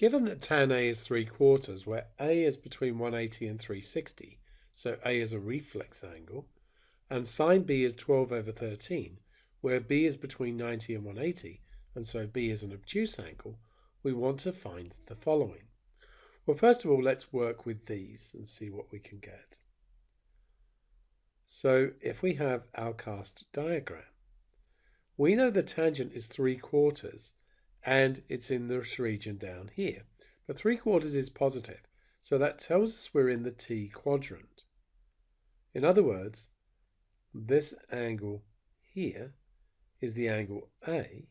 Given that tan A is 3/4, where A is between 180 and 360, so A is a reflex angle, and sine B is 12/13, where B is between 90 and 180, and so B is an obtuse angle, we want to find the following. Well, first of all, let's work with these and see what we can get. So if we have our cast diagram, we know the tangent is 3/4 and it's in this region down here. But 3/4 is positive, so that tells us we're in the T quadrant. In other words, this angle here is the angle A,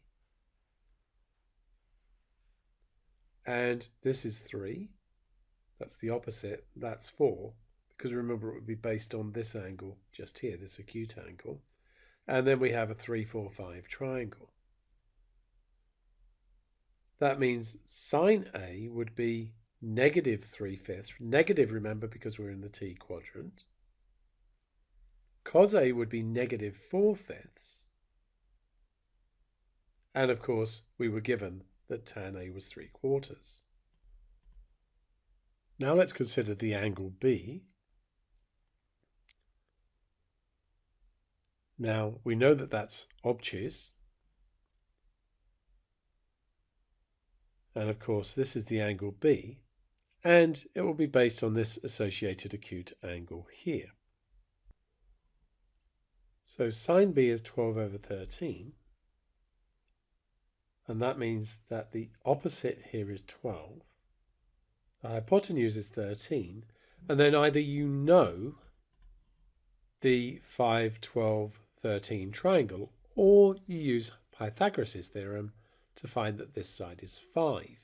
and this is 3. That's the opposite, that's 4, because remember it would be based on this angle just here, this acute angle. And then we have a 3, 4, 5 triangle. That means sine A would be negative 3/5. Negative, remember, because we're in the T quadrant. Cos A would be negative 4/5. And of course, we were given that tan A was 3/4. Now let's consider the angle B. Now we know that that's obtuse. And of course, this is the angle B, and it will be based on this associated acute angle here. So sine B is 12/13, and that means that the opposite here is 12. The hypotenuse is 13, and then either you know the 5, 12, 13 triangle, or you use Pythagoras' theorem to find that this side is 5.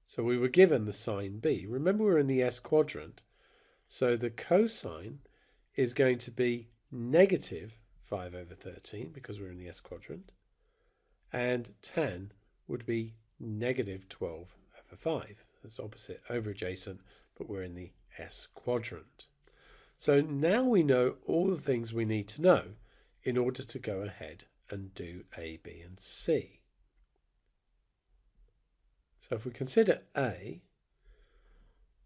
So we were given the sine B. Remember, we're in the S quadrant, so the cosine is going to be negative 5/13 because we're in the S quadrant, and tan would be negative 12/5. That's opposite over adjacent, but we're in the S quadrant. So now we know all the things we need to know in order to go ahead and do A, B, and C. So if we consider A,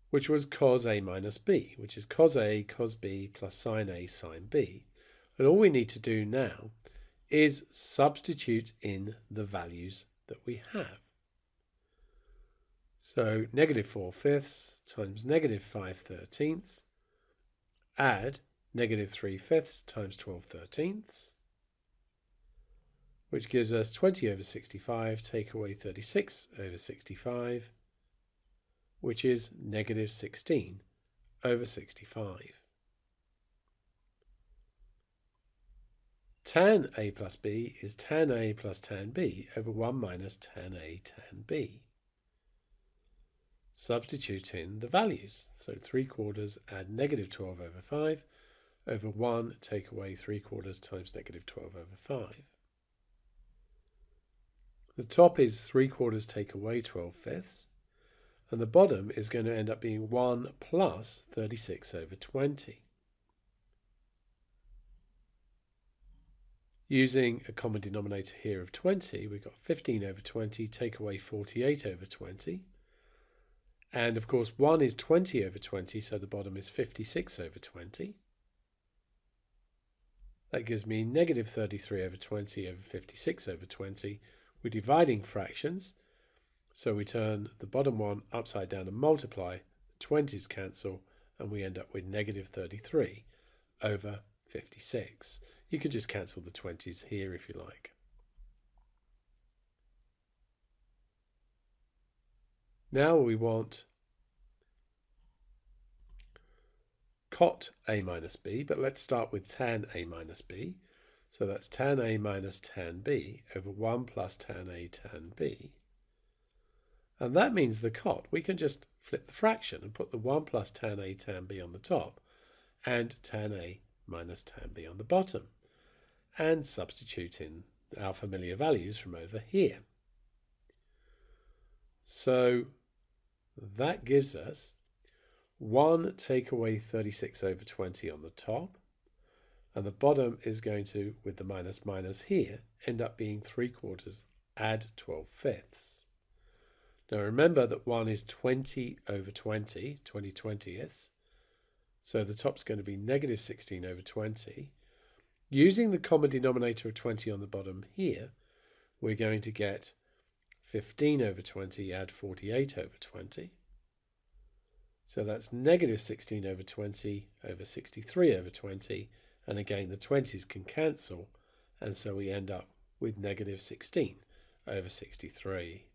which was cos A minus B, which is cos A, cos B plus sine A, sine B, and all we need to do now is substitute in the values that we have. So negative 4/5 times negative 5/13, add negative 3/5 times 12/13, which gives us 20/65, take away 36/65, which is negative 16/65. Tan A plus B is tan A plus tan B over 1 minus tan A tan B. Substitute in the values. So 3/4 add negative 12/5 over 1, take away 3/4 times negative 12/5. The top is 3/4 take away 12/5, and the bottom is going to end up being 1 plus 36/20. Using a common denominator here of 20, we've got 15/20, take away 48/20. And of course, 1 is 20/20, so the bottom is 56/20. That gives me negative 33/20 over 56/20. We're dividing fractions, so we turn the bottom one upside down and multiply. The 20s cancel, and we end up with negative 33 over 56. You could just cancel the 20s here if you like. Now we want cot A minus B, but let's start with tan A minus B. So that's tan A minus tan B over 1 plus tan A tan B. And that means the cot, we can just flip the fraction and put the 1 plus tan A tan B on the top and tan A minus tan B on the bottom, and substitute in our familiar values from over here. So that gives us 1 take away 36/20 on the top, and the bottom is going to, with the minus minus here, end up being 3/4 add 12/5. Now remember that 1 is 20 over 20, 20/20ths. So the top's going to be negative 16 over 20. Using the common denominator of 20 on the bottom here, we're going to get 15 over 20 add 48 over 20. So that's negative 16 over 20 over 63 over 20. And again, the 20s can cancel. And so we end up with negative 16 over 63.